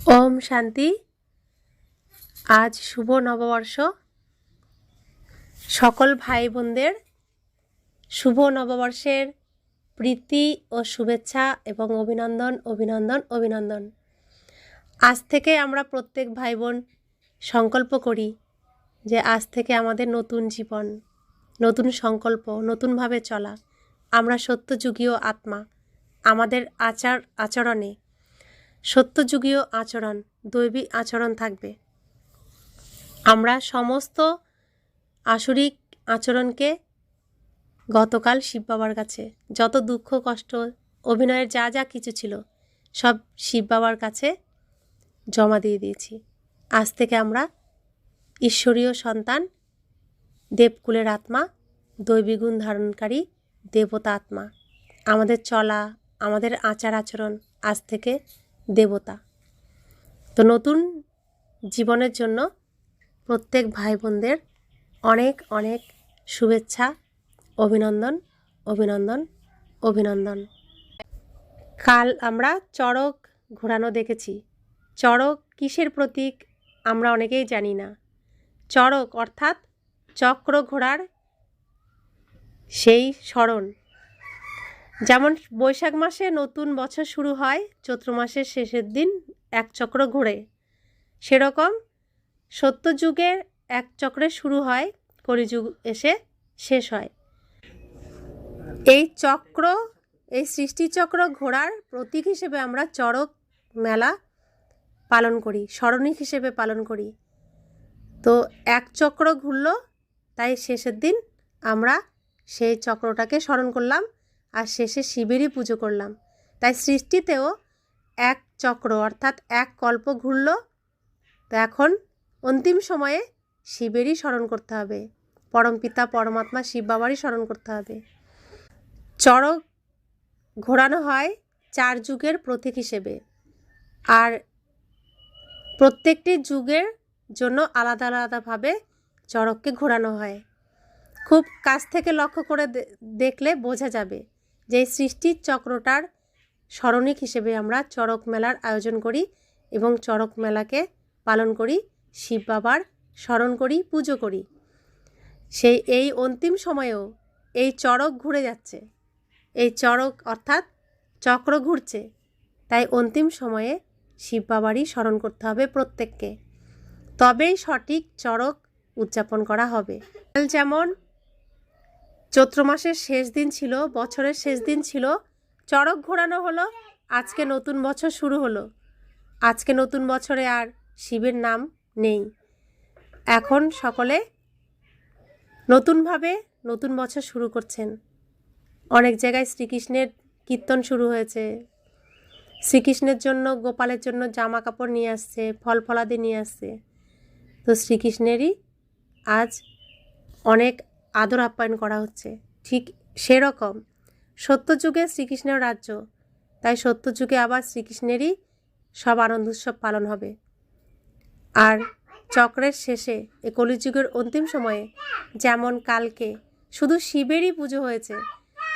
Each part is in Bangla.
ওম শান্তি। আজ শুভ নববর্ষ। সকল ভাই বোনদের শুভ নববর্ষের প্রীতি ও শুভেচ্ছা এবং অভিনন্দন অভিনন্দন অভিনন্দন। আজ থেকে আমরা প্রত্যেক ভাই বোন সংকল্প করি যে আজ থেকে আমাদের নতুন জীবন, নতুন সংকল্প, নতুনভাবে চলা। আমরা সত্যযুগীয় আত্মা। আমাদের আচরণে সত্যযুগীয় আচরণ, দৈবিক আচরণ থাকবে। আমরা সমস্ত আসরিক আচরণকে গতকাল শিব বাবার কাছে যত দুঃখ কষ্ট অভিনয়ের যা যা কিছু ছিল সব শিব বাবার কাছে জমা দিয়ে দিয়েছি। আজ থেকে আমরা ঈশ্বরীয় সন্তান, দেবকুলের আত্মা, দৈবিক গুণ ধারণকারী দেবতা আত্মা। আমাদের চলা, আমাদের আচার আচরণ আজ থেকে দেবতা। তো নতুন জীবনের জন্য প্রত্যেক ভাই বোনদের অনেক অনেক শুভেচ্ছা, অভিনন্দন অভিনন্দন অভিনন্দন। কাল আমরা চড়ক ঘোরানো দেখেছি। চড়ক কিসের প্রতীক আমরা অনেকেই জানি না। চড়ক অর্থাৎ চক্র ঘোড়ার সেই স্মরণ। যেমন বৈশাখ মাসে নতুন বছর শুরু হয়, চৈত্র মাসের শেষের দিন এক চক্র ঘোরে, সেরকম সত্যযুগের এক চক্রে শুরু হয়, কলিযুগ এসে শেষ হয়। এই চক্র, এই সৃষ্টিচক্র ঘোরার প্রতীক হিসেবে আমরা চড়ক মেলা পালন করি, স্মরণিক হিসেবে পালন করি। তো এক চক্র ঘুরল, তাই শেষের দিন আমরা সেই চক্রটাকে স্মরণ করলাম আর শেষে শিবেরই পুজো করলাম। তাই সৃষ্টিতেও এক চক্র অর্থাৎ এক কল্প ঘুরল। তো এখন অন্তিম সময়ে শিবেরই স্মরণ করতে হবে, পরমপিতা পরমাত্মা শিব বাবারই স্মরণ করতে হবে। চড়ক ঘোরানো হয় 4 যুগের প্রতীক হিসেবে, আর প্রত্যেকটি যুগের জন্য আলাদা আলাদাভাবে চড়ককে ঘোরানো হয়। খুব কাছ থেকে লক্ষ্য করে দেখলে বোঝা যাবে যে এই সৃষ্টির চক্রটার স্মরণিক হিসেবে আমরা চড়ক মেলার আয়োজন করি এবং চড়ক মেলাকে পালন করি, শিব বাবার স্মরণ করি, পুজো করি। এই অন্তিম সময়েও এই চড়ক ঘুরে যাচ্ছে, এই চড়ক অর্থাৎ চক্র ঘুরছে। তাই অন্তিম সময়ে শিব বাবারই স্মরণ করতে হবে প্রত্যেককে, তবেই সঠিক চড়ক উদযাপন করা হবে। যেমন চৈত্র মাসের শেষ দিন ছিল, বছরের শেষ দিন ছিল, চড়ক ঘোরানো হলো, আজকে নতুন বছর শুরু হলো। আজকে নতুন বছরে আর শিবের নাম নেই। এখন সকলে নতুনভাবে নতুন বছর শুরু করছেন। অনেক জায়গায় শ্রীকৃষ্ণের কীর্তন শুরু হয়েছে। শ্রীকৃষ্ণের জন্য, গোপালের জন্য জামা কাপড় নিয়ে আসছে, ফল ফলাদি নিয়ে আসছে। তো শ্রীকৃষ্ণেরই আজ অনেক আদর আপ্যায়ন করা হচ্ছে। ঠিক সেরকম সত্যযুগে শ্রীকৃষ্ণের রাজ্য, তাই সত্যযুগে আবার শ্রীকৃষ্ণেরই সব আনন্দ উৎসব পালন হবে। আর চক্রের শেষে এ কলিযুগের অন্তিম সময়ে যেমন কালকে শুধু শিবেরই পুজো হয়েছে,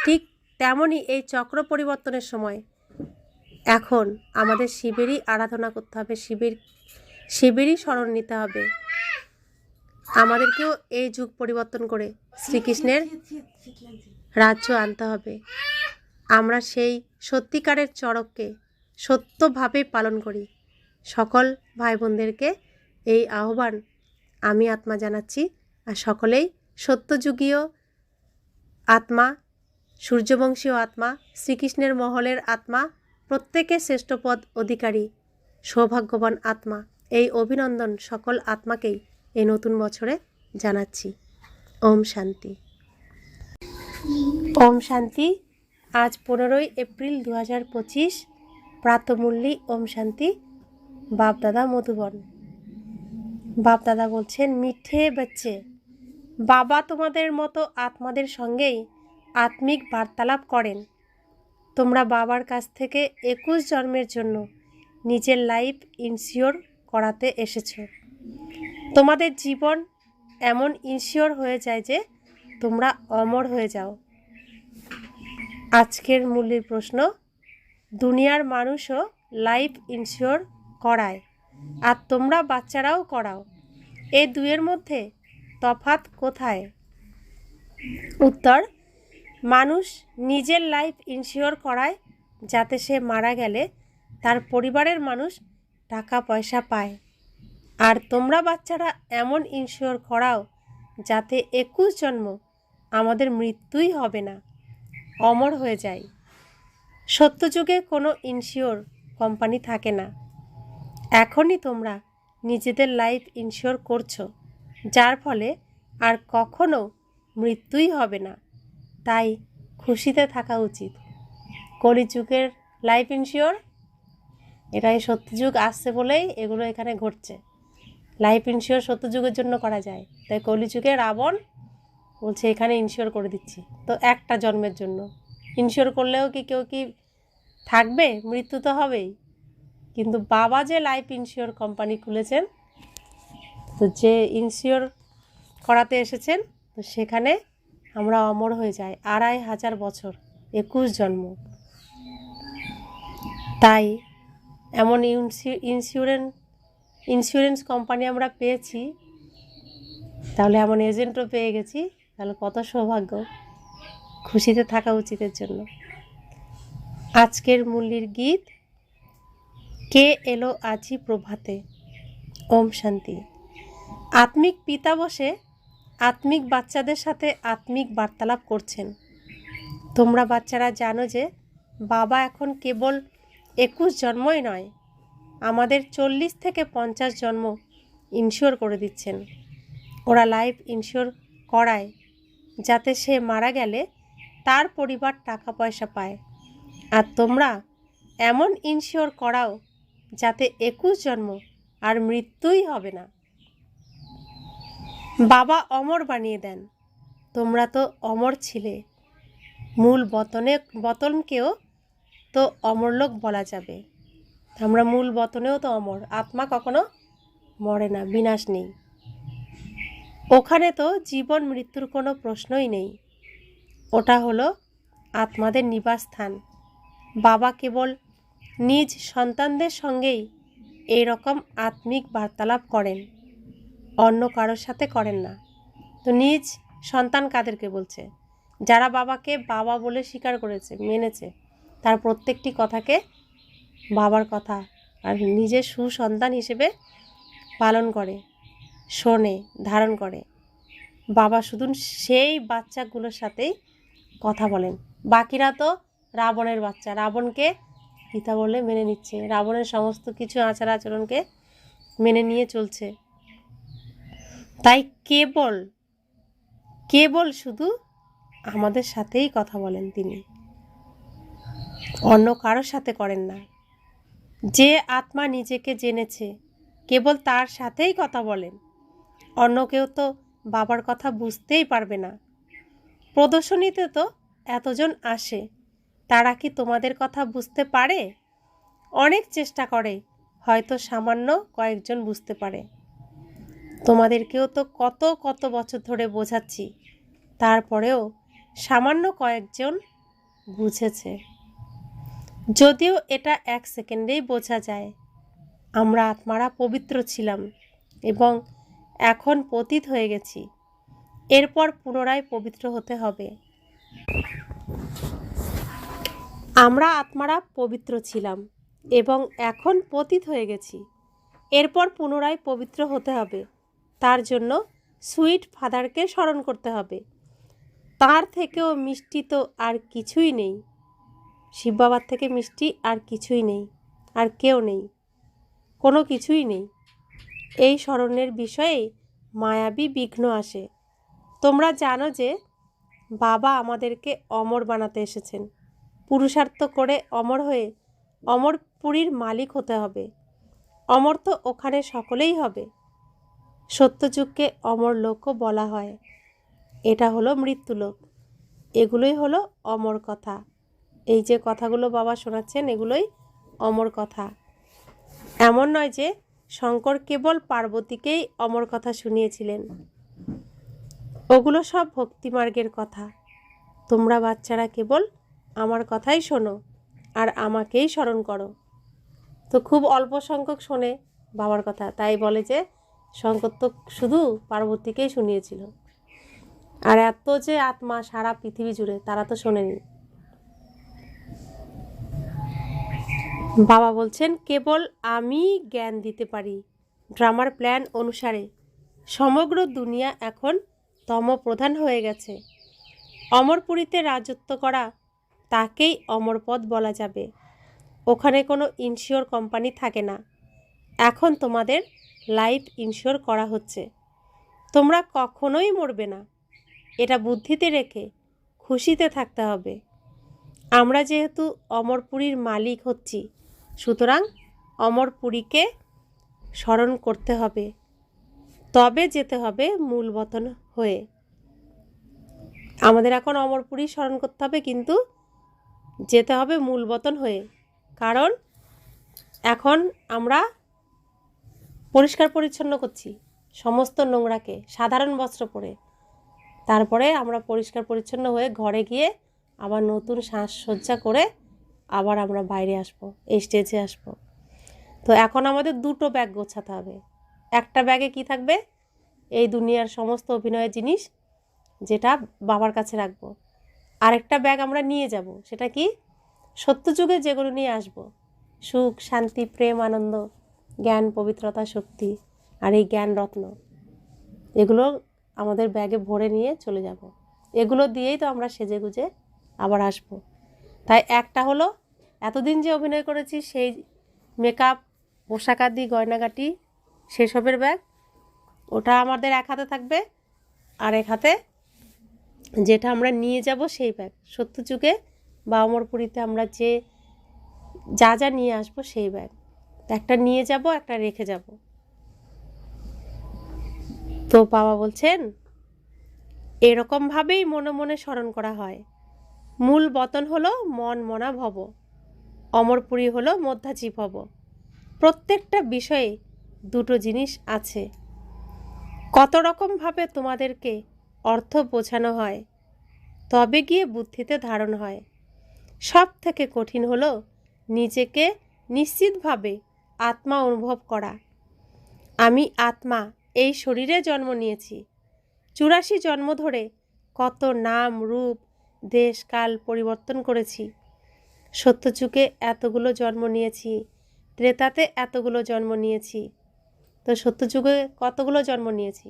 ঠিক তেমনই এই চক্র পরিবর্তনের সময় এখন আমাদের শিবেরই আরাধনা করতে হবে, শিবেরই স্মরণ নিতে হবে। আমাদেরকেও এই যুগ পরিবর্তন করে শ্রীকৃষ্ণের রাজ্য আনতে হবে। আমরা সেই সত্যিকারের চড়ককে সত্যভাবে পালন করি। সকল ভাই বোনদেরকে এই আহ্বান আমি আত্মা জানাচ্ছি। আর সকলেই সত্যযুগীয় আত্মা, সূর্যবংশীয় আত্মা, শ্রীকৃষ্ণের মহলের আত্মা, প্রত্যেকের শ্রেষ্ঠ পদ অধিকারী সৌভাগ্যবান আত্মা, এই অভিনন্দন সকল আত্মাকেই এই নতুন বছরে জানাচ্ছি। ওম শান্তি। ওম শান্তি। আজ 15ই এপ্রিল 2025, প্রাতমূল্যী ওম শান্তি। বাপদাদা মধুবন। বাপদাদা বলছেন, মিঠে বাচ্চে, বাবা তোমাদের মতো আত্মাদের সঙ্গেই আত্মিক বার্তালাপ করেন। তোমরা বাবার কাছ থেকে 21 জন্মের জন্য নিজের লাইফ ইনশিওর করাতে এসেছো। তোমাদের জীবন এমন ইনশিওর হয়ে যায় যে তোমরা অমর হয়ে যাও। আজকের মূল্যের প্রশ্ন, দুনিয়ার মানুষও লাইফ ইনশিওর করায়, আর তোমরা বাচ্চারাও করাও। এ দুয়ের মধ্যে তফাৎ কোথায়? উত্তর, মানুষ নিজের লাইফ ইন্স্যুর করায় যাতে সে মারা গেলে তার পরিবারের মানুষ টাকা পয়সা পায়, আর তোমরা বাচ্চারা এমন ইন্স্যুর করাও যাতে 21 জন্ম আমাদের মৃত্যুই হবে না, অমর হয়ে যায়। সত্যযুগে কোনো ইন্স্যুর কোম্পানি থাকে না। এখনই তোমরা নিজেদের লাইফ ইন্স্যুর করছো, যার ফলে আর কখনো মৃত্যুই হবে না। তাই খুশিতে থাকা উচিত। কলিযুগের লাইফ ইন্স্যুর, এটাই সত্যযুগ আসছে বলেই এগুলো এখানে ঘটছে। লাইফ ইন্স্যুর সত্যযুগের জন্য করা যায়, তাই কলিযুগে রাবণ বলছে এখানে ইন্স্যুর করে দিচ্ছি। তো একটা জন্মের জন্য ইন্স্যুর করলেও কি কেউ কি থাকবে? মৃত্যু তো হবেই। কিন্তু বাবা যে লাইফ ইন্স্যুর কোম্পানি খুলেছেন, তো যে ইন্স্যুর করাতে এসেছেন, তো সেখানে আমরা অমর হয়ে যাই 2500 বছর, 21 জন্ম। তাই এমন ইন্স্যুরেন্স কোম্পানি আমরা পেয়েছি, তাহলে এমন এজেন্টও পেয়ে গেছি, তাহলে কত সৌভাগ্য। খুশিতে থাকা উচিতের জন্য। আজকের মুরলীর গীত, কে এলো আজি প্রভাতে। ওম শান্তি। আত্মিক পিতা বসে আত্মিক বাচ্চাদের সাথে আত্মিক বার্তালাপ করছেন। তোমরা বাচ্চারা জানো যে বাবা এখন কেবল 21 জন্মই নয়, আমাদের 40 থেকে 50 জন্ম ইন্স্যুর করে দিচ্ছেন। ওরা লাইফ ইন্স্যুর করায় যাতে সে মারা গেলে তার পরিবার টাকা পয়সা পায়, আর তোমরা এমন ইন্স্যুর করাও যাতে 21 জন্ম আর মৃত্যুই হবে না। বাবা অমর বানিয়ে দেন। তোমরা তো অমর ছিলে। মূল বতনকেও তো অমরলোক বলা যাবে। আমরা মূল বতনেও তো অমর। আত্মা কখনো মরে না, বিনাশ নেই। ওখানে তো জীবন মৃত্যুর কোনো প্রশ্নই নেই। ওটা হলো আত্মাদের নিবাসস্থান। বাবা কেবল নিজ সন্তানদের সঙ্গেই এই রকম আত্মিক বার্তালাপ করেন, অন্য কারোর সাথে করেন না। তো নিজ সন্তান কাদেরকে বলছে? যারা বাবাকে বাবা বলে স্বীকার করেছে, মেনেছে, তার প্রত্যেকটি কথাকে বাবার কথা আর নিজের সুসন্তান হিসেবে পালন করে, শোনে, ধারণ করে। বাবা শুধু সেই বাচ্চাগুলোর সাথেই কথা বলেন। বাকিরা তো রাবণের বাচ্চা, রাবণকে পিতা বলে মেনে নিচ্ছে, রাবণের সমস্ত কিছু আচার আচরণকে মেনে নিয়ে চলছে। তাই কেবল শুধু আমাদের সাথেই কথা বলেন তিনি, অন্য কারোর সাথে করেন না। যে আত্মা নিজেকে জেনেছে কেবল তার সাথেই কথা বলেন, অন্য কেউ তো বাবার কথা বুঝতেই পারবে না। প্রদর্শনীতে তো এতজন আসে, তারা কি তোমাদের কথা বুঝতে পারে? অনেক চেষ্টা করে, হয়তো সামান্য কয়েকজন বুঝতে পারে। তোমাদেরকেও তো কত বছর ধরে বোঝাচ্ছি, তারপরেও সামান্য কয়েকজন বুঝেছে। যদিও এটা 1 সেকেন্ডেই বোঝা যায়। আমরা আত্মারা পবিত্র ছিলাম এবং এখন পতিত হয়ে গেছি, এরপর পুনরায় পবিত্র হতে হবে। আমরা আত্মারা পবিত্র ছিলাম এবং এখন পতিত হয়ে গেছি, এরপর পুনরায় পবিত্র হতে হবে। তার জন্য সুইট ফাদারকে স্মরণ করতে হবে। তার থেকেও মিষ্টি তো আর কিছুই নেই। শিব বাবার থেকে মিষ্টি আর কিছুই নেই, আর কেউ নেই, কোনো কিছুই নেই। এই স্মরণের বিষয়ে মায়াবী বিঘ্ন আসে। তোমরা জানো যে বাবা আমাদেরকে অমর বানাতে এসেছেন। পুরুষার্থ করে অমর হয়ে অমরপুরীর মালিক হতে হবে। অমর তো ওখানে সকলেই হবে। সত্যযুগকে অমর লোকও বলা হয়। এটা হলো মৃত্যুলোক। এগুলোই হলো অমর কথা। এই যে কথাগুলো বাবা শোনাচ্ছেন, এগুলোই অমর কথা। এমন নয় যে শঙ্কর কেবল পার্বতীকেই অমর কথা শুনিয়েছিলেন। ওগুলো সব ভক্তিমার্গের কথা। তোমরা বাচ্চারা কেবল আমার কথাই শোনো আর আমাকেই স্মরণ করো। তো খুব অল্প সংখ্যক শোনে বাবার কথা, তাই বলে যে শঙ্কর তো শুধু পার্বতীকেই শুনিয়েছিল, আর এত যে আত্মা সারা পৃথিবী জুড়ে তারা তো শোনেনি। বাবা বলছেন কেবল আমি জ্ঞান দিতে পারি। ড্রামার প্ল্যান অনুসারে সমগ্র দুনিয়া এখন তমপ্রধান হয়ে গেছে। অমরপুরীতে রাজত্ব করা তাকেই অমরপদ বলা যাবে। ওখানে কোনো ইনশিওর কোম্পানি থাকে না। এখন তোমাদের লাইফ ইনশিওর করা হচ্ছে। তোমরা কখনোই মরবে না, এটা বুদ্ধিতে রেখে খুশিতে থাকতে হবে। আমরা যেহেতু অমরপুরীর মালিক হচ্ছি, সুতরাং অমরপুরীকে স্মরণ করতে হবে, তবে যেতে হবে মূল বতন হয়ে। আমাদের এখন অমরপুরী স্মরণ করতে হবে, কিন্তু যেতে হবে মূল বতন হয়ে। কারণ এখন আমরা পরিষ্কার পরিচ্ছন্ন করছি সমস্ত নোংরাকে সাধারণ বস্ত্র পরে, তারপরে আমরা পরিষ্কার পরিচ্ছন্ন হয়ে ঘরে গিয়ে আবার নতুন সাজসজ্জা করে আবার আমরা বাইরে আসব, এই স্টেজে আসব। তো এখন আমাদের দুটো ব্যাগ গোছাতে হবে। একটা ব্যাগে কি থাকবে? এই দুনিয়ার সমস্ত অভিনয়ের জিনিস, যেটা বাবার কাছে রাখবো। আরেকটা ব্যাগ আমরা নিয়ে যাব, সেটা কি? সত্যযুগে যেগুলো নিয়ে আসব, সুখ, শান্তি, প্রেম, আনন্দ, জ্ঞান, পবিত্রতা, শক্তি, আর এই জ্ঞান রত্ন, এগুলো আমাদের ব্যাগে ভরে নিয়ে চলে যাব। এগুলো দিয়েই তো আমরা সেজে গুজে আবার আসব। তাই একটা হলো এতদিন যে অভিনয় করেছি সেই মেকআপ, পোশাক আদি, গয়নাগাটি, সেসবের ব্যাগ, ওটা আমাদের এক হাতে থাকবে। আর এক হাতে যেটা আমরা নিয়ে যাব সেই ব্যাগ, সত্যযুগে বা অমরপুরীতে আমরা যে যা যা নিয়ে আসবো সেই ব্যাগ। একটা নিয়ে যাব, একটা রেখে যাব। তো বাবা বলছেন এরকমভাবেই মনে মনে স্মরণ করা হয়। মূল বতন হলো মন মনা ভব, অমরপুরী হলো মধ্যাচী ভব। প্রত্যেকটা বিষয়ে দুটো জিনিস আছে। কত রকমভাবে তোমাদেরকে অর্থ বোঝানো হয়, তবে গিয়ে বুদ্ধিতে ধারণ হয়। সব থেকে কঠিন হলো নিজেকে নিশ্চিতভাবে আত্মা অনুভব করা। আমি আত্মা, এই শরীরে জন্ম নিয়েছি। 84 জন্ম ধরে কত নাম, রূপ, দেশ, কাল পরিবর্তন করেছি। সত্যযুগে এতগুলো জন্ম নিয়েছি, ত্রেতাতে এতগুলো জন্ম নিয়েছি। তো সত্যযুগে কতগুলো জন্ম নিয়েছি?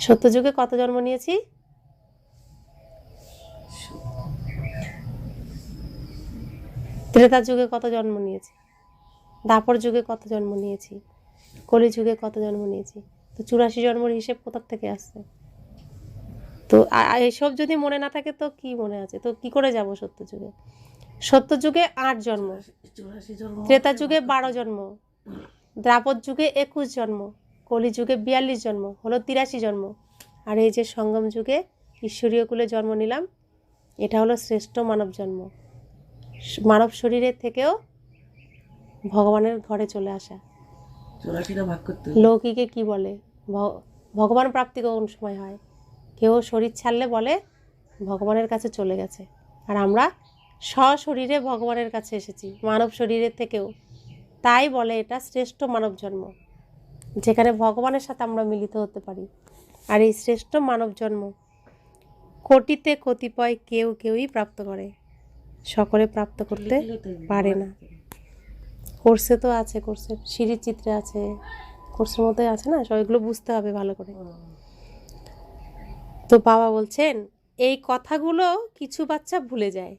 সত্যযুগে কত জন্ম নিয়েছি? ত্রেতা যুগে কত জন্ম নিয়েছি? দাপর যুগে কত জন্ম নিয়েছি? কলি যুগে কত জন্ম নিয়েছি? তো 84 জন্মের হিসেব কোথা থেকে আসছে? তো এসব যদি মনে না থাকে তো কি মনে আছে? তো কি করে যাব সত্যযুগে? সত্যযুগে 8 জন্ম, ত্রেতা যুগে 12 জন্ম, দ্রাপর যুগে 21 জন্ম, কলি যুগে 42 জন্ম, হলো 83 জন্ম। আর এই যে সঙ্গম যুগে ঈশ্বরীয় কুলে জন্ম নিলাম, এটা হলো শ্রেষ্ঠ মানব জন্ম। মানব শরীরের থেকেও ভগবানের ঘরে চলে আসা। লৌকিকে কি বলে? ভগবান প্রাপ্তি কোন সময় হয়? কেউ শরীর ছাড়লে বলে ভগবানের কাছে চলে গেছে, আর আমরা সশরীরে ভগবানের কাছে এসেছি মানব শরীরের থেকেও। তাই বলে এটা শ্রেষ্ঠ মানব জন্ম, যেখানে ভগবানের সাথে আমরা মিলিত হতে পারি। আর এই শ্রেষ্ঠ মানব জন্ম কোটিতে কতিপয় কেউই প্রাপ্ত করে, সকলে প্রাপ্ত করতে পারে না। কোর্সে তো আছে, কোর্সের সিঁড়ির চিত্রে আছে, কোর্সের মধ্যে আছে না, সবগুলো বুঝতে হবে ভালো করে। তো বাবা বলছেন এই কথাগুলো কিছু বাচ্চা ভুলে যায়।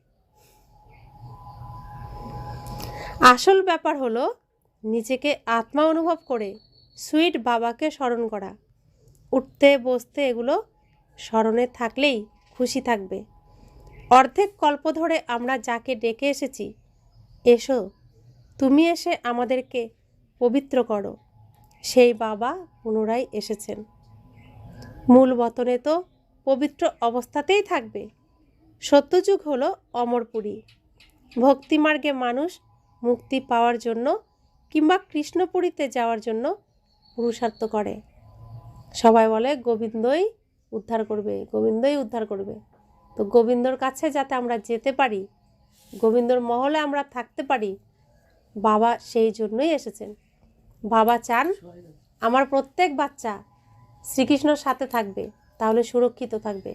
আসল ব্যাপার হলো নিজেকে আত্মা অনুভব করে সুইট বাবাকে স্মরণ করা। উঠতে বসতে এগুলো স্মরণে থাকলেই খুশি থাকবে। অর্ধেক কল্প ধরে আমরা যাকে ডেকে এসেছি, এসো তুমি এসে আমাদেরকে পবিত্র করো, সেই বাবা পুনরায় এসেছেন। মূল বতনে তো পবিত্র অবস্থাতেই থাকবে। সত্যযুগ হলো অমরপুরী। ভক্তিমার্গে মানুষ মুক্তি পাওয়ার জন্য কিংবা কৃষ্ণপুরীতে যাওয়ার জন্য পুরুষার্থ করে। সবাই বলে গোবিন্দই উদ্ধার করবে, গোবিন্দই উদ্ধার করবে। তো গোবিন্দর কাছে যাতে আমরা যেতে পারি, গোবিন্দর মহলে আমরা থাকতে পারি, বাবা সেই জন্যই এসেছেন। বাবা চান আমার প্রত্যেক বাচ্চা শ্রীকৃষ্ণর সাথে থাকবে, তাহলে সুরক্ষিত থাকবে।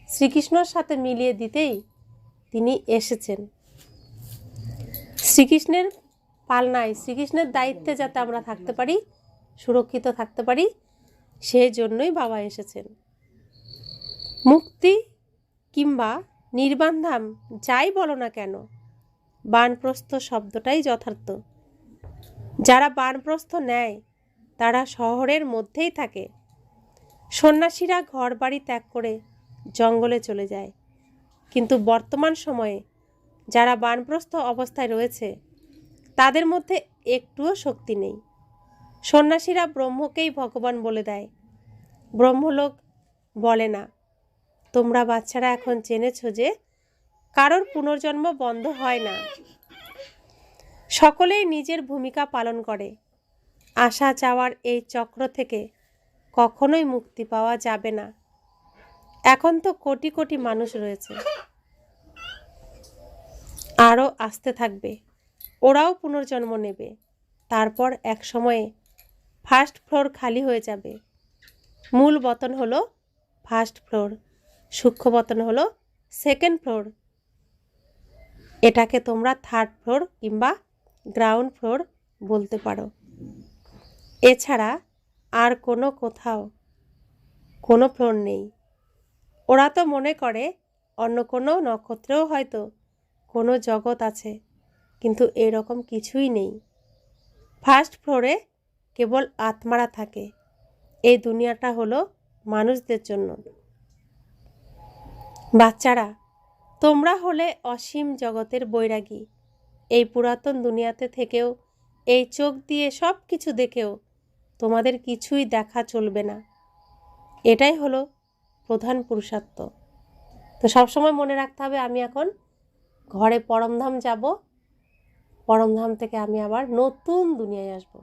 শ্রীকৃষ্ণর সাথে মিলিয়ে দিতেই তিনি এসেছেন। শ্রীকৃষ্ণের পালনায়, শ্রীকৃষ্ণের দায়িত্বে যাতে আমরা থাকতে পারি, সুরক্ষিত থাকতে পারি, সেই জন্যই বাবা এসেছেন। মুক্তি কিংবা নির্বাণ ধাম যাই বলো না কেন, বানপ্রস্থ শব্দটাই যথার্থ। যারা বানপ্রস্থ নেয় তারা শহরের মধ্যেই থাকে। সন্ন্যাসীরা ঘর বাড়ি ত্যাগ করে জঙ্গলে চলে যায়, কিন্তু বর্তমান সময়ে যারা বানপ্রস্থ অবস্থায় রয়েছে তাদের মধ্যে একটুও শক্তি নেই। সন্ন্যাসীরা ব্রহ্মকেই ভগবান বলে দেয়, ব্রহ্মলোক বলে না। তোমরা বাচ্চারা এখন জেনেছ যে কারোর পুনর্জন্ম বন্ধ হয় না, সকলেই নিজের ভূমিকা পালন করে। আসা যাওয়ার এই চক্র থেকে কখনোই মুক্তি পাওয়া যাবে না। এখন তো কোটি কোটি মানুষ রয়েছে, আরও আসতে থাকবে, ওরাও পুনর্জন্ম নেবে। তারপর এক সময়ে ফার্স্ট ফ্লোর খালি হয়ে যাবে। মূল বতন হলো ফার্স্ট ফ্লোর, সূক্ষ্ম বতন হলো সেকেন্ড ফ্লোর। এটাকে তোমরা থার্ড ফ্লোর কিংবা গ্রাউন্ড ফ্লোর বলতে পারো। এছাড়া আর কোথাও কোনো ফ্লোর নেই। ওরা তো মনে করে অন্য কোনো নক্ষত্রেও হয়তো কোনো জগৎ আছে, কিন্তু এরকম কিছুই নেই। ফার্স্ট ফ্লোরে কেবল আত্মারা থাকে। এই দুনিয়াটা হলো মানুষদের জন্য। বাচ্চারা, তোমরা হলে অসীম জগতের বৈরাগী। এই পুরাতন দুনিয়াতে থেকেও, এই চোখ দিয়ে সব কিছু দেখেও তোমাদের কিছুই দেখা চলবে না। এটাই হলো প্রধান পুরুষার্থ। তো সবসময় মনে রাখতে হবে, আমি এখন ঘরে পরমধাম যাব, পরমধাম থেকে আমি আবার নতুন দুনিয়ায় আসব।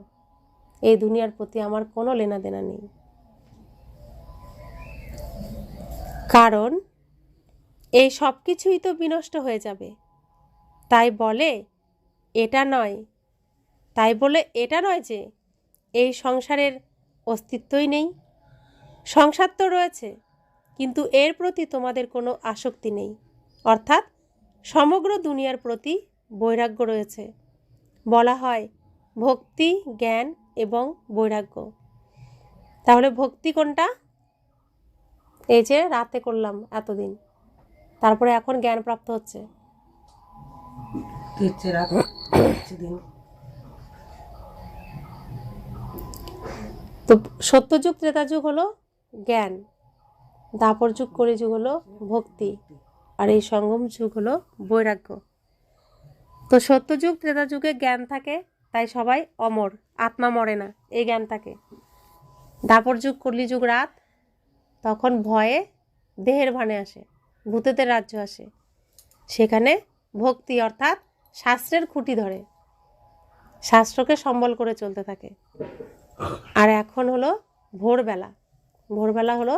এই দুনিয়ার প্রতি আমার কোনো লেনা দেনা নেই, কারণ এই সব কিছুই তো বিনষ্ট হয়ে যাবে। তাই বলে এটা নয় যে এই সংসারের অস্তিত্বই নেই। সংসার তো রয়েছে, কিন্তু এর প্রতি তোমাদের কোনো আসক্তি নেই, অর্থাৎ সমগ্র দুনিয়ার প্রতি বৈরাগ্য রয়েছে। বলা হয় ভক্তি, জ্ঞান এবং বৈরাগ্য। তাহলে ভক্তি কোনটা? এই যে রাতে করলাম এতদিন, তারপরে এখন জ্ঞান প্রাপ্ত হচ্ছে। তো সত্যযুগ ত্রেতাযুগ হলো জ্ঞান, দাপর যুগ কলিযুগ হলো ভক্তি, আর এই সঙ্গম যুগ হলো বৈরাগ্য। তো সত্যযুগ ত্রেতাযুগে জ্ঞান থাকে, তাই সবাই অমর, আত্মা মরে না, এই জ্ঞান থাকে। দাপর যুগ কলিযুগ রাত, তখন ভয়ে দেহের ভানে আসে, ভূতেদের রাজ্য আসে। সেখানে ভক্তি অর্থাৎ শাস্ত্রের খুঁটি ধরে, শাস্ত্রকে সম্বল করে চলতে থাকে। আর এখন হলো ভোরবেলা। ভোরবেলা হলো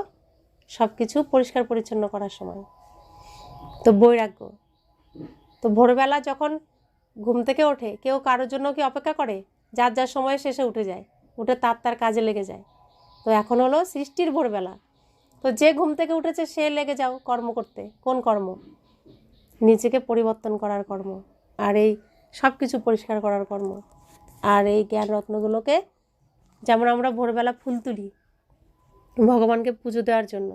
সব কিছু পরিষ্কার পরিচ্ছন্ন করার সময়, তো বৈরাগ্য। তো ভোরবেলা যখন ঘুম থেকে ওঠে, কেউ কারোর জন্য কি অপেক্ষা করে? যার যার সময় শেষে উঠে যায়, উঠে তার কাজে লেগে যায়। তো এখন হলো সৃষ্টির ভোরবেলা। তো যে ঘুম থেকে উঠেছে সে লেগে যাও কর্ম করতে। কোন কর্ম? নিজেকে পরিবর্তন করার কর্ম, আর এই সব কিছু পরিষ্কার করার কর্ম। আর এই জ্ঞান রত্নগুলোকে, যেমন আমরা ভোরবেলা ফুল তুলি ভগবানকে পুজো দেওয়ার জন্য,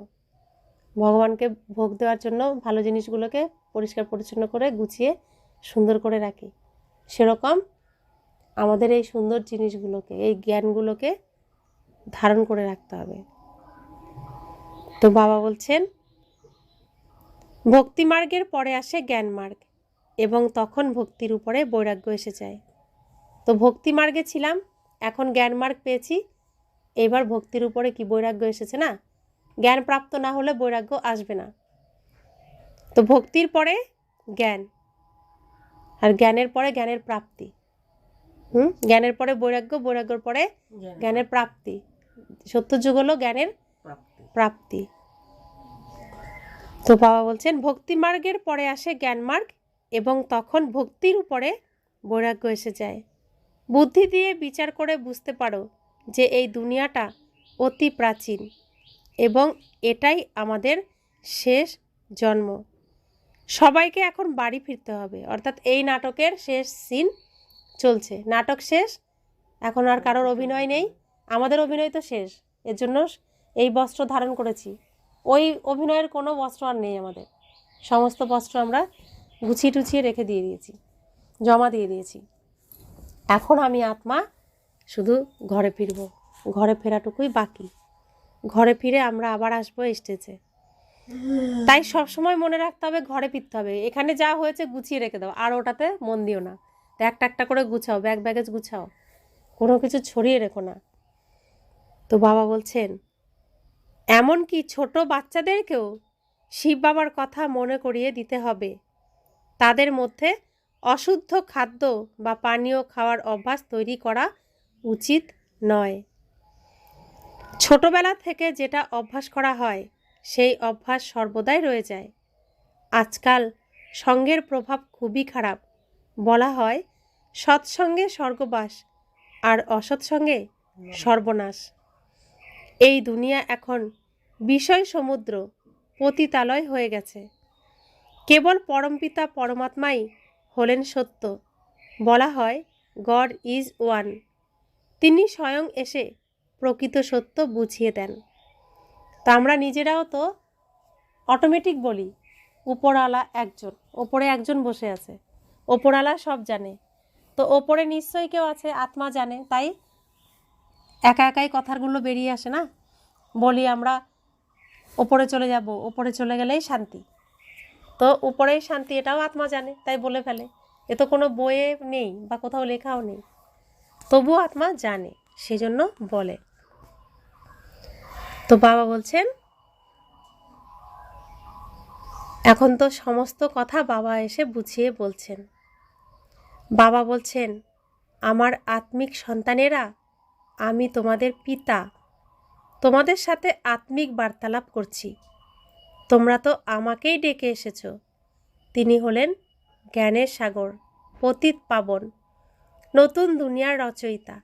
ভগবানকে ভোগ দেওয়ার জন্য ভালো জিনিসগুলোকে পরিষ্কার পরিচ্ছন্ন করে গুছিয়ে সুন্দর করে রাখি, সেরকম আমাদের এই সুন্দর জিনিসগুলোকে, এই জ্ঞানগুলোকে ধারণ করে রাখতে হবে। তো বাবা বলছেন ভক্তি মার্গের পরে আসে জ্ঞান মার্গ, এবং তখন ভক্তির উপরে বৈরাগ্য এসে যায়। তো ভক্তি মার্গে ছিলাম, এখন জ্ঞান মার্গ পেয়েছি, এবার ভক্তির উপরে কি বৈরাগ্য এসেছে না? জ্ঞান প্রাপ্ত না হলে বৈরাগ্য আসবে না। তো ভক্তির পরে জ্ঞান, আর জ্ঞানের পরে জ্ঞানের প্রাপ্তি। জ্ঞানের পরে বৈরাগ্য, বৈরাগ্যের পরে জ্ঞানের প্রাপ্তি। সত্যযুগ হলো জ্ঞানের প্রাপ্তি। তো বাবা বলছেন ভক্তি মার্গের পরে আসে জ্ঞান মার্গ, এবং তখন ভক্তির উপরে বৈরাগ্য এসে যায়। বুদ্ধি দিয়ে বিচার করে বুঝতে পারো যে এই দুনিয়াটা অতি প্রাচীন এবং এটাই আমাদের শেষ জন্ম। সবাইকে এখন বাড়ি ফিরতে হবে, অর্থাৎ এই নাটকের শেষ সিন চলছে। নাটক শেষ, এখন আর কারোর অভিনয় নেই, আমাদের অভিনয় তো শেষ। এর জন্য এই বস্ত্র ধারণ করেছি, ওই অভিনয়ের কোনো বস্ত্র আর নেই আমাদের। সমস্ত বস্ত্র আমরা গুছিয়ে টুছিয়ে রেখে দিয়েছি, জমা দিয়ে দিয়েছি। এখন আমি আত্মা শুধু ঘরে ফিরব, ঘরে ফেরাটুকুই বাকি। ঘরে ফিরে আমরা আবার আসবো স্টেজে। তাই সবসময় মনে রাখতে হবে ঘরে ফিরতে হবে। এখানে যা হয়েছে গুছিয়ে রেখে দাও, আর ওটাতে মন দিও না। একটা একটা করে গুছাও, ব্যাগেজ গুছাও, কোনো কিছু ছড়িয়ে রেখো না। তো বাবা বলছেন, এমনকি ছোট বাচ্চাদেরকেও শিব বাবার কথা মনে করিয়ে দিতে হবে। তাদের মধ্যে অশুদ্ধ খাদ্য বা পানীয় খাওয়ার অভ্যাস তৈরি করা উচিত নয়। ছোটবেলা থেকে যেটা অভ্যাস করা হয় সেই অভ্যাস সর্বদাই রয়ে যায়। আজকাল সঙ্গের প্রভাব খুবই খারাপ। বলা হয় সৎসঙ্গে স্বর্গবাস আর অসৎসঙ্গে সর্বনাশ। এই দুনিয়া এখন বিষয় সমুদ্র, পতিতালয় হয়ে গেছে। কেবল পরমপিতা পরমাত্মাই হলেন সত্য। বলা হয় গড ইজ ওয়ান। তিনি স্বয়ং এসে প্রকৃত সত্য বুঝিয়ে দেন। তা আমরা নিজেরাও তো অটোমেটিক বলি উপরওয়ালা একজন, ওপরে একজন বসে আছে, ওপরওয়ালা সব জানে। তো ওপরে নিশ্চয়ই কেউ আছে, আত্মা জানে। তাই একা একাই কথাগুলো বেরিয়ে আসে না। বলি আমরা ওপরে চলে যাব, ওপরে চলে গেলেই শান্তি। তো উপরেই শান্তি, এটাও আত্মা জানে, তাই বলে ফেলে। এ তো কোনো বইয়ে নেই বা কোথাও লেখাও নেই, তবুও আত্মা জানে, সেজন্য বলে। তো বাবা বলছেন, এখন তো সমস্ত কথা বাবা এসে বুঝিয়ে বলছেন। বাবা বলছেন, আমার আত্মিক সন্তানেরা, আমি তোমাদের পিতা, তোমাদের সাথে আত্মিক বার্তালাপ করছি। তোমরা তো আমাকেই ডেকে এসেছো। তিনি হলেন জ্ঞানের সাগর, পতিত পাবন, নতুন দুনিয়ার রচয়িতা।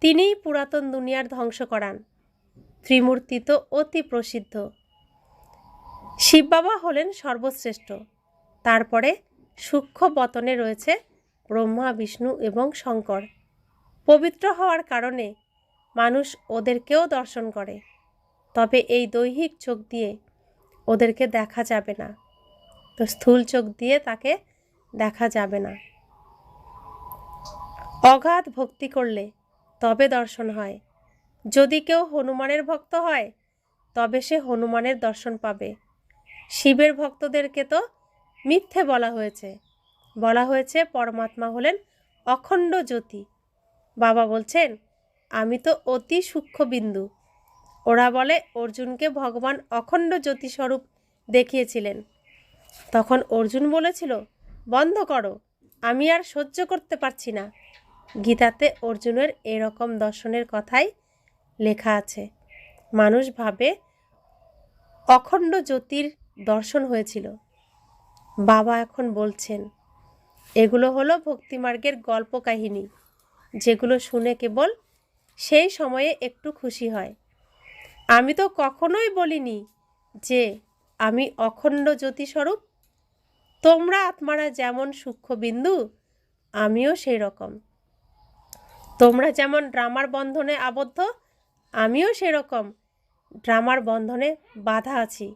তিনিই পুরাতন দুনিয়ার ধ্বংস করান। ত্রিমূর্তি তো অতি প্রসিদ্ধ। শিব বাবা হলেন সর্বশ্রেষ্ঠ। তারপরে সূক্ষ্ম পতনে রয়েছে ব্রহ্মা, বিষ্ণু এবং শঙ্কর। পবিত্র হওয়ার কারণে মানুষ ওদেরকেও দর্শন করে। তবে এই দৈহিক চোখ দিয়ে ওদেরকে দেখা যাবে না, তো স্থূল চোখ দিয়ে তাকে দেখা যাবে না। অগাধ ভক্তি করলে তবে দর্শন হয়। যদি কেউ হনুমানের ভক্ত হয় তবে সে হনুমানের দর্শন পাবে। শিবের ভক্তদেরকে তো মিথ্যে বলা হয়েছে পরমাত্মা হলেন অখণ্ড জ্যোতি। বাবা বলছেন, আমি তো অতি সূক্ষ্ম বিন্দু। ওরা বলে অর্জুনকে ভগবান অখণ্ড জ্যোতি স্বরূপ দেখিয়েছিলেন। তখন অর্জুন বলেছিল, বন্ধ করো, আমি আর সহ্য করতে পারছি না। গীতাতে অর্জুনের এরকম দর্শনের কথাই লেখা আছে। মানুষ ভাবে অখণ্ড জ্যোতির দর্শন হয়েছিল। বাবা এখন বলছেন, এগুলো হলো ভক্তিমার্গের গল্প কাহিনী, যেগুলো শুনে কেবল সেই সময়ে একটু খুশি হয়। আমি তো কখনোই বলিনি যে আমি অখণ্ড জ্যোতিস্বরূপ। তোমরা আত্মারা যেমন সূক্ষ্ম বিন্দু, আমিও সেই রকম। তোমরা যেমন ড্রামার বন্ধনে আবদ্ধ, আমিও সেরকম ড্রামার বন্ধনে বাঁধা আছি।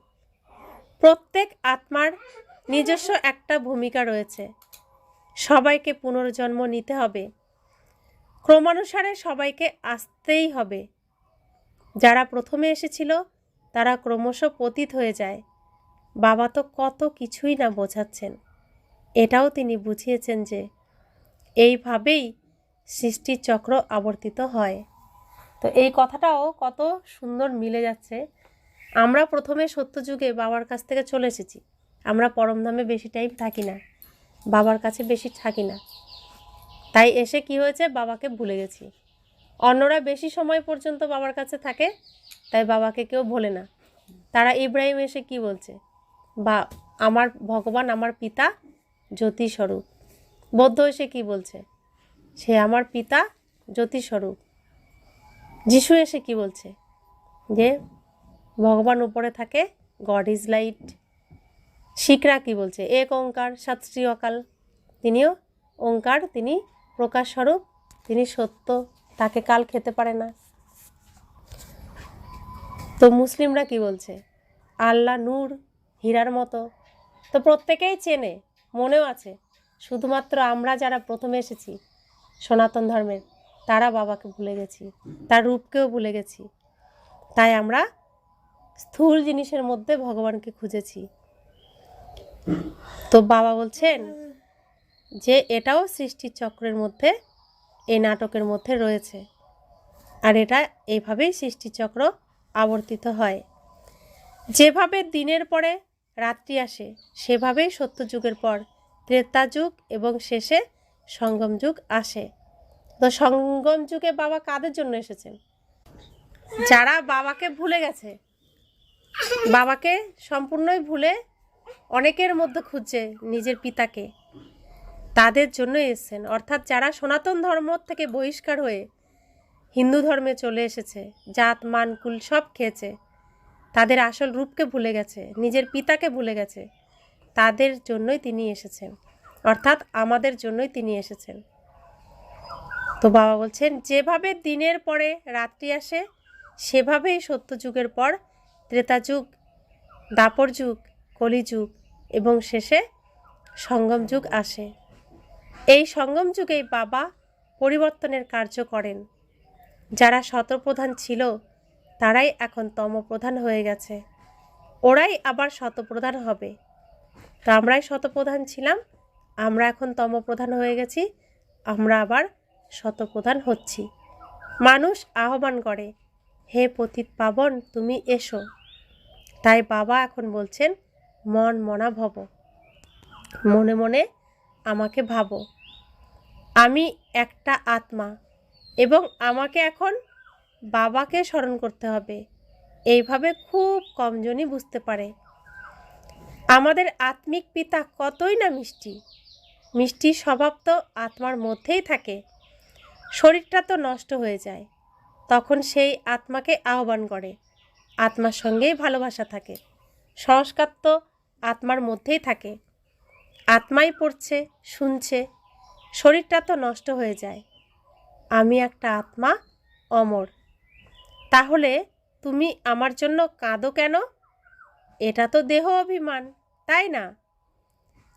প্রত্যেক আত্মার নিজস্ব একটা ভূমিকা রয়েছে। সবাইকে পুনর্জন্ম নিতে হবে। ক্রমানুসারে সবাইকে আসতেই হবে। যারা প্রথমে এসেছিল তারা ক্রমশ পতিত হয়ে যায়। বাবা তো কত কিছুই না বোঝাচ্ছেন। এটাও তিনি বুঝিয়েছেন যে এইভাবেই সৃষ্টির চক্র আবর্তিত হয়। তো এই কথাটাও কত সুন্দর মিলে যাচ্ছে। আমরা প্রথমে সত্যযুগে বাবার কাছ থেকে চলে এসেছি। আমরা পরমধামে বেশি টাইম থাকি না, বাবার কাছে বেশি থাকি না। তাই এসে কি হয়েছে, বাবাকে ভুলে গেছি। অন্যরা বেশি সময় পর্যন্ত বাবার কাছে থাকে, তাই বাবাকে কেউ ভোলে না। তারা ইব্রাহিম এসে কি বলছে, বা আমার ভগবান, আমার পিতা জ্যোতিস্বরূপ। বৌদ্ধ এসে কি বলছে? সে আমার পিতা জ্যোতিস্বরূপ। যিশু এসে কি বলছে? যে ভগবান উপরে থাকে, গড ইজ লাইট। শিখরা কি বলছে? এক ওঙ্কার সৎ শ্রী অকাল। তিনিও ওঙ্কার, তিনি প্রকাশ স্বরূপ, তিনি সত্য, তাকে কাল খেতে পারে না। তো মুসলিমরা কি বলছে? আল্লাহ নূর, হীরার মতো। তো প্রত্যেকেই চেনে, মনেও আছে। শুধুমাত্র আমরা যারা প্রথমে এসেছি সনাতন ধর্মের, তারা বাবাকে ভুলে গেছি, তার রূপকেও ভুলে গেছি। তাই আমরা স্থূল জিনিসের মধ্যে ভগবানকে খুঁজেছি। তো বাবা বলছেন যে এটাও সৃষ্টির চক্রের মধ্যে, এই নাটকের মধ্যে রয়েছে। আর এটা এইভাবেই সৃষ্টিচক্র আবর্তিত হয়। যেভাবে দিনের পরে রাত্রি আসে, সেভাবেই সত্যযুগের পর ত্রেতা যুগ এবং শেষে সঙ্গম যুগ আসে। তো সঙ্গম যুগে বাবা কাদের জন্য এসেছেন? যারা বাবাকে ভুলে গেছে, বাবাকে সম্পূর্ণই ভুলে অনেকের মধ্যে খুঁজছে নিজের পিতাকে, তাদের জন্য এসেছেন। অর্থাৎ যারা সনাতন ধর্ম থেকে বহিষ্কার হয়ে হিন্দু ধর্মে চলে এসেছে, জাত মান কুল সব খেয়েছে, তাদের আসল রূপকে ভুলে গেছে, নিজের পিতাকে ভুলে গেছে, তাদের জন্যই তিনি এসেছেন। অর্থাৎ আমাদের জন্যই তিনি এসেছেন। তো বাবা বলছেন যেভাবে দিনের পরে রাত্রি আসে, সেভাবেই সত্যযুগের পর ত্রেতা যুগ, দাপর যুগ, কলিযুগ এবং শেষে সঙ্গম যুগ আসে। এই সঙ্গম যুগেই বাবা পরিবর্তনের কার্য করেন। যারা শতপ্রধান ছিল তারাই এখন তমপ্রধান হয়ে গেছে, ওরাই আবার শতপ্রধান হবে। তো আমরাই শতপ্রধান ছিলাম, আমরা এখন তমপ্রধান হয়ে গেছি, আমরা আবার শতপ্রধান হচ্ছি। মানুষ আহ্বান করে, হে পতিত পাবন তুমি এসো। তাই বাবা এখন বলছেন মন মনা ভব, মনে মনে আমাকে ভাবো। আমি একটা আত্মা এবং আমাকে এখন বাবাকে স্মরণ করতে হবে। এইভাবে খুব কমজনই বুঝতে পারে। আমাদের আত্মিক পিতা কতই না মিষ্টি, মিষ্টি স্বভাব তো আত্মার মধ্যেই থাকে। শরীরটা তো নষ্ট হয়ে যায়, তখন সেই আত্মাকে আহ্বান করে, আত্মার সঙ্গেই ভালোবাসা থাকে। সংস্কার তো আত্মার মধ্যেই থাকে, আত্মাই পড়ছে, শুনছে, শরীরটা তো নষ্ট হয়ে যায়। আমি একটা আত্মা, অমর। তাহলে তুমি আমার জন্য কাঁদো কেন? এটা তো দেহ অভিমান, তাই না?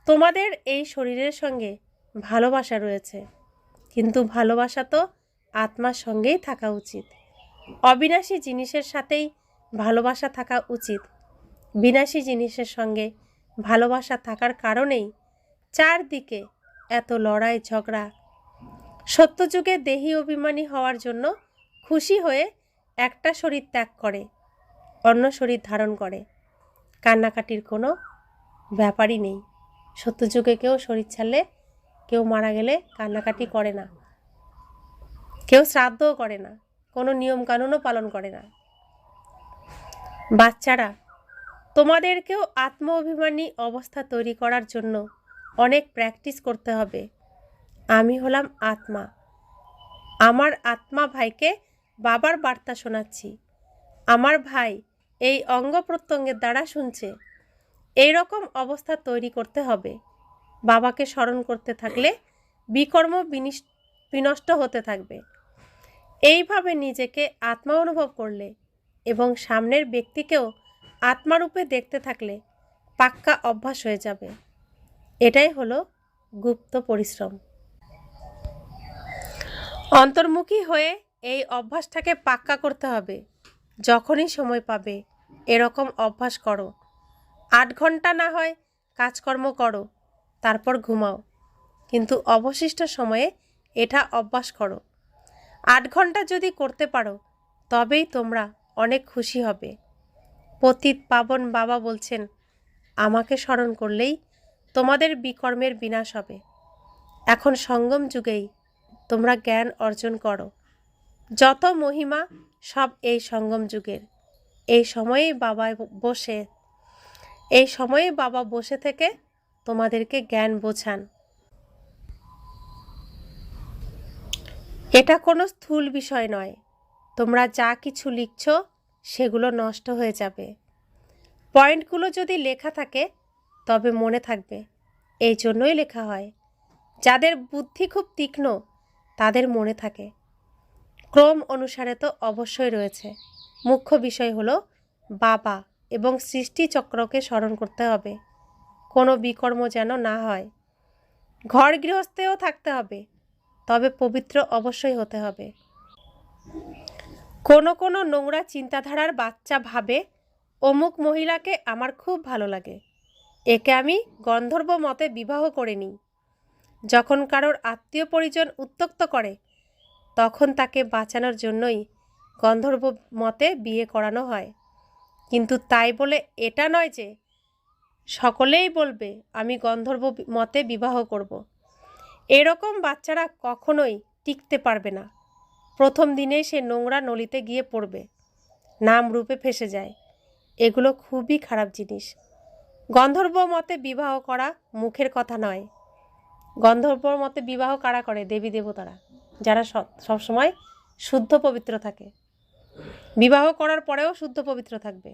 তোমাদের এই শরীরের সঙ্গে ভালোবাসা রয়েছে, কিন্তু ভালোবাসা তো আত্মার সঙ্গেই থাকা উচিত। অবিনাশী জিনিসের সাথেই ভালোবাসা থাকা উচিত। বিনাশী জিনিসের সঙ্গে ভালোবাসা থাকার কারণেই চারদিকে এত লড়াই ঝগড়া। সত্যযুগে দেহী অভিমানী হওয়ার জন্য খুশি হয়ে একটা শরীর ত্যাগ করে, অন্য শরীর ধারণ করে। কান্নাকাটির কোনো ব্যাপারই নেই। সত্যযুগে কেউ শরীর ছাড়লে, কেউ মারা গেলে কান্নাকাটি করে না, কেউ শ্রাদ্ধও করে না, কোনো নিয়ম কানুনও পালন করে না। বাচ্চারা, তোমাদেরকেও আত্ম অভিমানী অবস্থা তৈরি করার জন্য অনেক প্র্যাকটিস করতে হবে। আমি হলাম আত্মা, আমার আত্মা ভাইকে বাবার বার্তা শোনাচ্ছি। আমার ভাই এই অঙ্গ প্রত্যঙ্গের দ্বারা শুনছে। এই রকম অবস্থা তৈরি করতে হবে। বাবাকে স্মরণ করতে থাকলে বিকর্ম বিনষ্ট হতে থাকবে। এইভাবে নিজেকে আত্মা অনুভব করলে এবং সামনের ব্যক্তিকেও আত্মারূপে দেখতে থাকলে পাক্কা অভ্যাস হয়ে যাবে। এটাই হলো গুপ্ত পরিশ্রম। অন্তর্মুখী হয়ে এই অভ্যাসটাকে পাক্কা করতে হবে। যখনই সময় পাবে এরকম অভ্যাস করো। 8 ঘন্টা না হয় কাজকর্ম করো, তারপর ঘুমাও, কিন্তু অবশিষ্ট সময়ে এটা অভ্যাস করো। 8 ঘন্টা যদি করতে পারো তবেই তোমরা অনেক খুশি হবে। পতিত পাবন বাবা বলছেন, আমাকে স্মরণ করলেই তোমাদের বিকর্মের বিনাশ হবে। এখন সঙ্গম যুগেই তোমরা জ্ঞান অর্জন করো। যত মহিমা সব এই সঙ্গম যুগের। এই সময়েই বাবা বসে থেকে তোমাদেরকে জ্ঞান বোঝান। এটা কোনো স্থূল বিষয় নয়। তোমরা যা কিছু লিখছ সেগুলো নষ্ট হয়ে যাবে। পয়েন্টগুলো যদি লেখা থাকে তবে মনে থাকবে, এই জন্যই লেখা হয়। যাদের বুদ্ধি খুব তীক্ষ্ণ তাদের মনে থাকে। ক্রম অনুসারে তো অবশ্যই রয়েছে। মুখ্য বিষয় হলো বাবা এবং সৃষ্টিচক্রকে স্মরণ করতে হবে। কোনো বিকর্ম যেন না হয়। ঘর গৃহস্থেও থাকতে হবে, তবে পবিত্র অবশ্যই হতে হবে। কোনো কোনো নোংরা চিন্তাধারার বাচ্চা ভাবে অমুক মহিলাকে আমার খুব ভালো লাগে, একে আমি গন্ধর্ব মতে বিবাহ করে নিই। যখন কারোর আত্মীয় পরিজন উত্ত্যক্ত করে তখন তাকে বাঁচানোর জন্যই গন্ধর্ব মতে বিয়ে করানো হয়। কিন্তু তাই বলে এটা নয় যে সকলেই বলবে আমি গন্ধর্ব মতে বিবাহ করব। এরকম বাচ্চারা কখনোই টিকতে পারবে না। প্রথম দিনেই সে নোংরা নলিতে গিয়ে পড়বে, নাম রূপে ফেসে যায়। এগুলো খুবই খারাপ জিনিস। গন্ধর্ব মতে বিবাহ করা মুখের কথা নয়। গন্ধর্ব মতে বিবাহ কারা করে? দেবী দেবতারা, যারা সবসময় শুদ্ধ পবিত্র থাকে। বিবাহ করার পরেও শুদ্ধ পবিত্র থাকবে।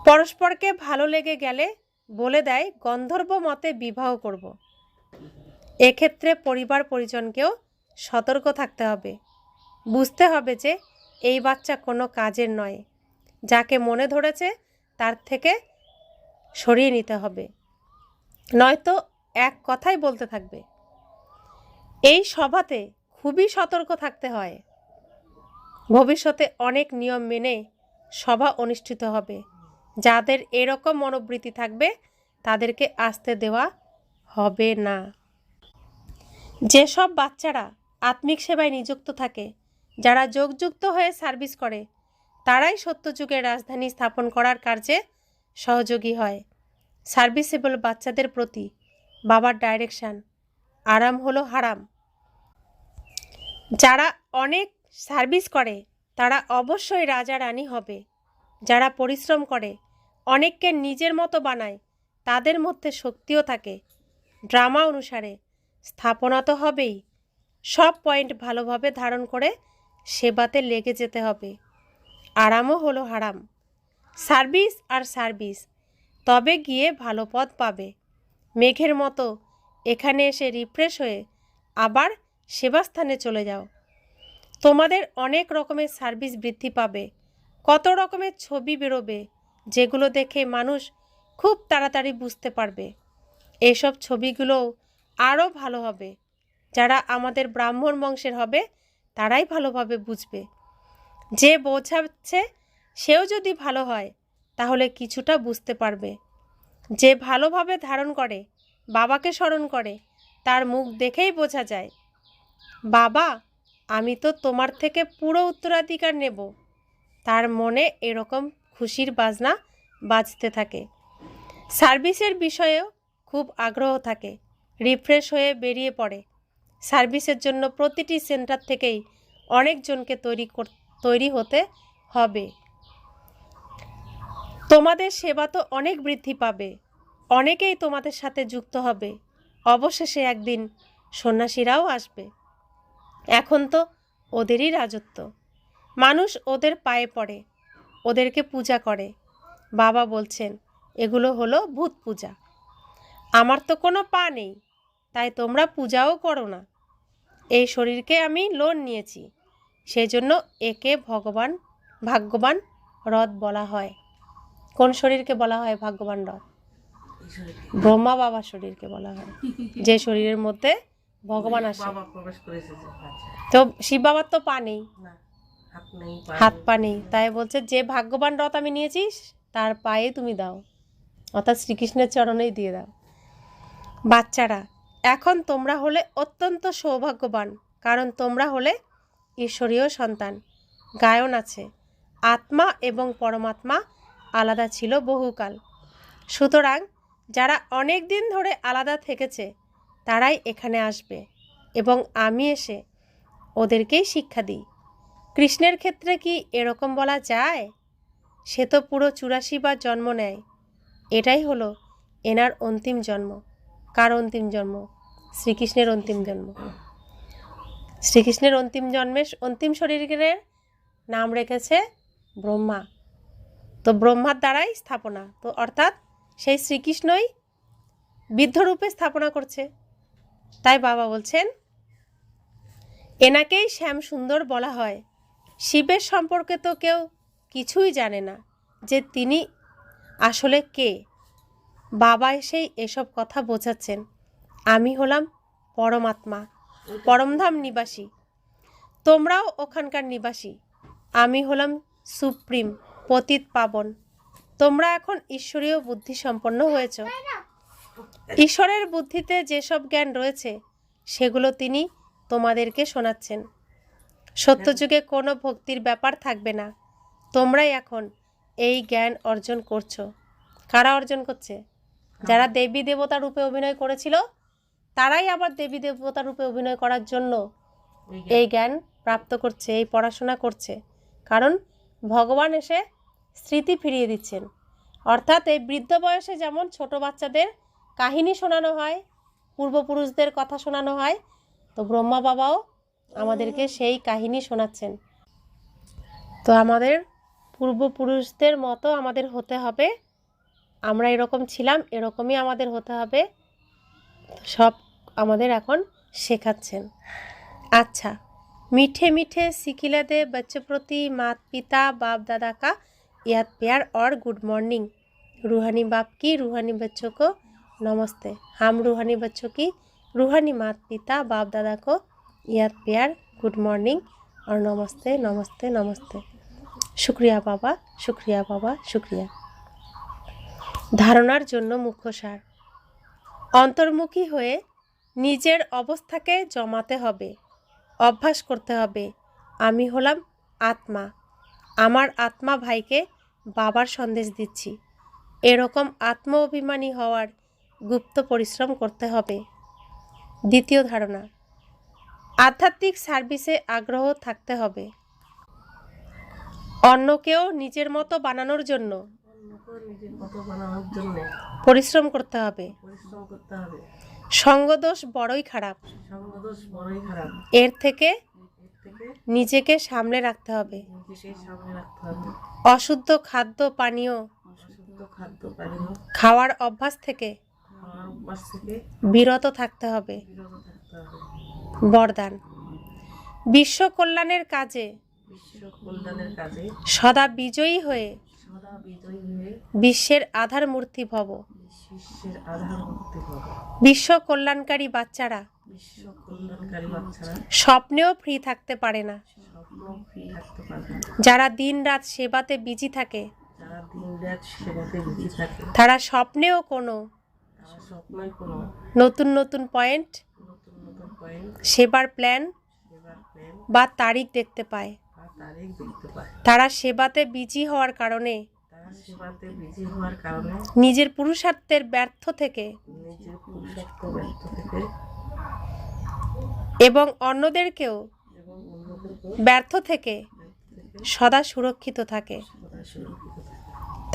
পরস্পরকে ভালো লেগে গেলে বলে দেয় গন্ধর্ব মতে বিবাহ করব। এক্ষেত্রে পরিবার পরিজনকেও সতর্ক থাকতে হবে। বুঝতে হবে যে এই বাচ্চা কোনো কাজের নয়। যাকে মনে ধরেছে তার থেকে সরিয়ে নিতে হবে, নয়তো এক কথাই বলতে থাকবে। এই সভাতে খুবই সতর্ক থাকতে হয়। ভবিষ্যতে অনেক নিয়ম মেনে সভা অনুষ্ঠিত হবে। যাদের এরকম মনোবৃত্তি থাকবে তাদেরকে আসতে দেওয়া হবে না। যেসব বাচ্চারা আত্মিক সেবায় নিযুক্ত থাকে, যারা যোগযুক্ত হয়ে সার্ভিস করে, তারাই সত্যযুগের রাজধানী স্থাপন করার কার্যে সহযোগী হয়। সার্ভিসেবল বাচ্চাদের প্রতি বাবার ডাইরেকশন, আরাম হলো হারাম। যারা অনেক সার্ভিস করে তারা অবশ্যই রাজা রানী হবে। যারা পরিশ্রম করে, অনেককে নিজের মতো বানায়, তাদের মধ্যে শক্তিও থাকে। ড্রামা অনুসারে স্থাপনা তো হবেই। সব পয়েন্ট ভালোভাবে ধারণ করে সেবাতে লেগে যেতে হবে। আরামও হলো হারাম। সার্ভিস আর সার্ভিস, তবে গিয়ে ভালো পদ পাবে। মেঘের মতো এখানে এসে রিফ্রেশ হয়ে আবার সেবাস্থানে চলে যাও। তোমাদের অনেক রকমের সার্ভিস বৃদ্ধি পাবে। কত রকমের ছবি বেরোবে, যেগুলো দেখে মানুষ খুব তাড়াতাড়ি বুঝতে পারবে। এইসব ছবিগুলো আরও ভালো হবে। যারা আমাদের ব্রাহ্মণ বংশের হবে তারাই ভালোভাবে বুঝবে। যে বোঝাচ্ছে সেও যদি ভালো হয় তাহলে কিছুটা বুঝতে পারবে। যে ভালোভাবে ধারণ করে, বাবাকে স্মরণ করে, তার মুখ দেখেই বোঝা যায়, বাবা আমি তো তোমার থেকে পুরো উত্তরাধিকার নেব। তার মনে এরকম খুশির বাজনা বাজতে থাকে। সার্ভিসের বিষয়েও খুব আগ্রহ থাকে। রিফ্রেশ হয়ে বেরিয়ে পড়ে। সার্ভিসের জন্য প্রতিটি সেন্টার থেকেই অনেকজনকে তৈরি হতে হবে। তোমাদের সেবা তো অনেক বৃদ্ধি পাবে। অনেকেই তোমাদের সাথে যুক্ত হবে। অবশেষে একদিন সন্ন্যাসীরাও আসবে। এখন তো ওদেরই রাজত্ব। মানুষ ওদের পায়ে পড়ে, ওদেরকে পূজা করে। বাবা বলছেন এগুলো হলো ভূত পূজা। আমার তো কোনো পা নেই, তাই তোমরা পূজাও করো না। এই শরীরকে আমি লোন নিয়েছি, সেজন্য একে ভাগ্যবান রথ বলা হয়। কোন শরীরকে বলা হয় ভাগ্যবান রথ? ব্রহ্মা বাবার শরীরকে বলা হয়, যে শরীরের মধ্যে ভগবান আসে। তো শিব বাবার তো পা নেই, হাত পা নেই, তাই বলছে যে ভাগ্যবান রথ আমি নিয়েছি তার পায়ে তুমি দাও, অর্থাৎ শ্রীকৃষ্ণের চরণেই দিয়ে দাও। বাচ্চারা, এখন তোমরা হলে অত্যন্ত সৌভাগ্যবান, কারণ তোমরা হলে ঈশ্বরীয় সন্তান। গায়ন আছে, আত্মা এবং পরমাত্মা আলাদা ছিল বহুকাল। সুতরাং যারা অনেক দিন ধরে আলাদা থেকেছে তারাই এখানে আসবে এবং আমি এসে ওদেরকেই শিক্ষা দিই। কৃষ্ণের ক্ষেত্রে কি এরকম বলা যায়? সে তো পুরো 84 বার জন্ম নেয়। এটাই হলো এনার অন্তিম জন্ম। কার অন্তিম জন্ম? শ্রীকৃষ্ণের অন্তিম জন্ম। শ্রীকৃষ্ণের অন্তিম জন্মের অন্তিম শরীরের নাম রেখেছে ব্রহ্মা। তো ব্রহ্মার দ্বারাই স্থাপনা, তো অর্থাৎ সেই শ্রীকৃষ্ণই বৃদ্ধরূপে স্থাপনা করছে। তাই বাবা বলছেন এনাকেই শ্যাম সুন্দর বলা হয়। শিবের সম্পর্কে তো কেউ কিছুই জানে না যে তিনি আসলে কে। বাবা এসেই এসব কথা বোঝাচ্ছেন। আমি হলাম পরমাত্মা, পরমধাম নিবাসী, তোমরাও ওখানকার নিবাসী। আমি হলাম সুপ্রিম, পতিত পাবন। তোমরা এখন ঈশ্বরীয় বুদ্ধি সম্পন্ন হয়েছ। ঈশ্বরের বুদ্ধিতে যেসব জ্ঞান রয়েছে সেগুলো তিনি তোমাদেরকে শোনাচ্ছেন। সত্যযুগে কোনো ভক্তির ব্যাপার থাকবে না। তোমরাই এখন এই জ্ঞান অর্জন করছো। কারা অর্জন করছে? যারা দেবী দেবতা রূপে অভিনয় করেছিল তারাই আবার দেবী দেবতা রূপে অভিনয় করার জন্য এই জ্ঞান প্রাপ্ত করছে, এই পড়াশোনা করছে। কারণ ভগবান এসে স্মৃতি ফিরিয়ে দিচ্ছেন। অর্থাৎ এই বৃদ্ধ বয়সে যেমন ছোট বাচ্চাদের কাহিনী শোনানো হয়, পূর্বপুরুষদের কথা শোনানো হয়, তো ব্রহ্মা বাবাও আমাদেরকে সেই কাহিনী শোনাচ্ছেন। তো আমাদের পূর্বপুরুষদের মতো আমাদের হতে হবে। আমরা এরকম ছিলাম, এরকমই আমাদের হতে হবে, সব আমাদের এখন শেখাচ্ছেন। अच्छा, मीठे मीठे सिखिला दे बच्चों प्रति माता पिता बाप दादा का याद प्यार और गुड मॉर्निंग। रूहानी बाप की रूहानी बच्चों को नमस्ते। हम रूहानी बच्चों की रूहानी माता पिता बाप दादा को याद प्यार गुड मॉर्निंग और नमस्ते नमस्ते नमस्ते। शुक्रिया बाबा, शुक्रिया बाबा, शुक्रिया। धारणार जन्य मुख्य सार। অন্তর্মুখী হয়ে নিজের অবস্থাকে জমাতে হবে, অভ্যাস করতে হবে। আমি হলাম আত্মা, আমার আত্মা ভাইকে বাবার সন্দেশ দিচ্ছি। এরকম আত্ম অভিমানী হওয়ার গুপ্ত পরিশ্রম করতে হবে। দ্বিতীয় ধারণা, আধ্যাত্মিক সার্ভিসে আগ্রহ থাকতে হবে। অন্যকেও নিজের মতো বানানোর জন্য পরিশ্রম করতে হবে। সঙ্গদোষ বড়ই খারাপ, এর থেকে নিজেকে সামলে রাখতে হবে। অশুদ্ধ খাদ্য পানীয় খাওয়ার অভ্যাস থেকে বিরত থাকতে হবে। বরদান, বিশ্ব কল্যাণের কাজে সদা বিজয়ী হয়ে বিশ্বের আধার মূর্তি ভব। বিশ্ব কল্যাণকারী বাচ্চারা স্বপ্নেও ফ্রি থাকতে পারে না। যারা দিন রাত সেবাতে বিজি থাকে তারা স্বপ্নেও কোনো নতুন নতুন পয়েন্ট, সেবার প্ল্যান বা তারিখ দেখতে পায়। তারা সেবাতে বিজি হওয়ার কারণে নিজের পুরুষার্থের ব্যর্থ থেকে এবং অন্যদেরকেও ব্যর্থ থেকে সদা সুরক্ষিত থাকে।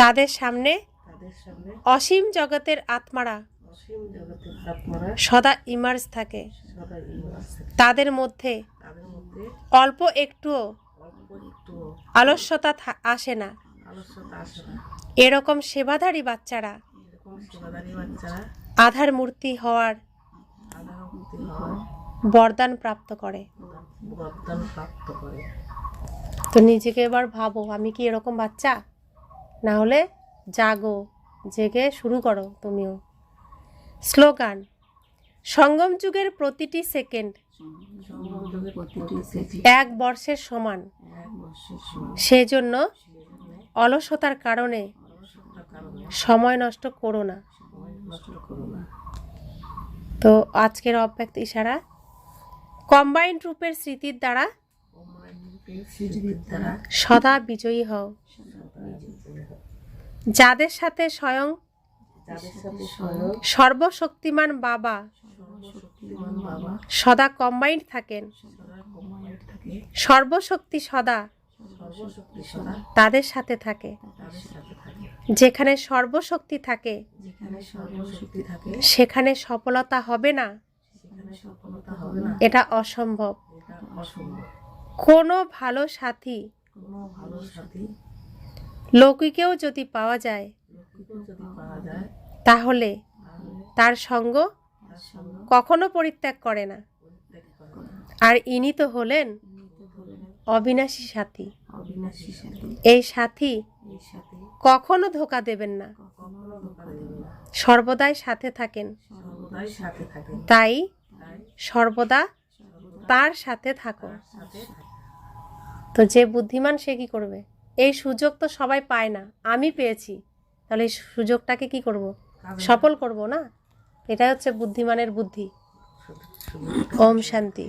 তাদের সামনে অসীম জগতের আত্মারা সদা ইমার্জ থাকে। তাদের মধ্যে অল্প একটুও আলস্যতা আসে না। এরকম সেবাধারী বাচ্চারা আধার মূর্তি হওয়ার বরদান প্রাপ্ত করে। তো নিজেকে এবার ভাবো, আমি কি এরকম বাচ্চা? না হলে জাগো, জেগে শুরু করো তুমিও। স্লোগান, সঙ্গম যুগের প্রতিটি সেকেন্ড এক বর্ষের সমান। সেজন্য অলসতার কারণে সময় নষ্ট করো না। তো আজকের অব্যক্ত ইশারা, কম্বাইন্ড রূপের স্মৃতির দ্বারা সদা বিজয়ী হও। যাদের সাথে স্বয়ং সর্বশক্তিমান বাবা সদা কম্বাইন্ড থাকেন, সর্বশক্তি সদা তাদের সাথে থাকে। যেখানে সর্বশক্তি থাকে যেখানে সর্বশক্তি থাকে সেখানে সফলতা হবে না, সেখানে সফলতা হবে না, এটা অসম্ভব। এটা অসম্ভব। কোনো ভালো সাথী কোনো ভালো সাথী লৌকিকেও যদি পাওয়া যায় লক্ষ্মীকেও যদি পাওয়া যায় তাহলে তাহলে তার সঙ্গ তার সঙ্গ কখনো পরিত্যাগ করে না। পরিত্যাগ করে না। আর ইনি তো হলেন ইনি তো হলেন অবিনাশী সাথী। অবিনাশী সাথী। এই সাথী এই সাথী কখনো ধোকা দেবেন না, কখনো ধোঁকা দেবে না, সর্বদাই সাথে থাকেন। সর্বদাই সাথে থাকেন। তাই তাই সর্বদা সর্বদা তার সাথে থাকো। তার সাথে থাকেন। তো যে বুদ্ধিমান সে কি করবে? এই সুযোগ তো সবাই পায় না, আমি পেয়েছি, তাহলে এই সুযোগটাকে কি করব? সফল করব না? এটাই হচ্ছে বুদ্ধিমানের বুদ্ধি। শুধু ওম শান্তি।